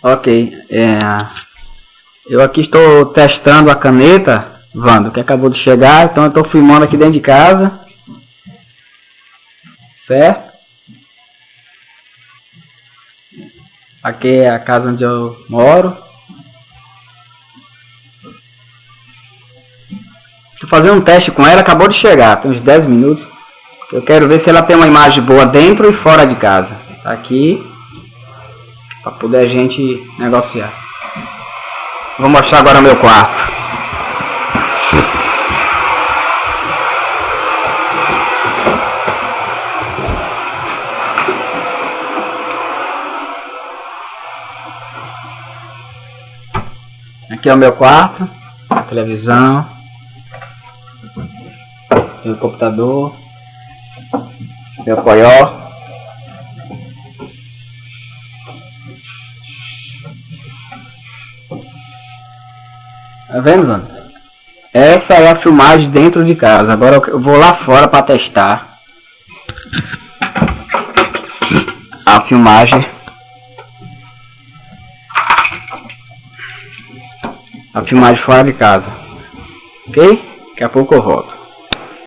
Ok, eu aqui estou testando a caneta, Vando, que acabou de chegar, então eu estou filmando aqui dentro de casa, certo? Aqui é a casa onde eu moro. Estou fazendo um teste com ela, acabou de chegar, tem uns 10 minutos. Eu quero ver se ela tem uma imagem boa dentro e fora de casa. Tá aqui, para poder a gente negociar. Vou mostrar agora meu quarto. Aqui é o meu quarto, a televisão, tem o computador, meu coió. Tá vendo, mano? Essa é a filmagem dentro de casa. Agora eu vou lá fora para testar a filmagem. A filmagem fora de casa. Ok? Daqui a pouco eu volto.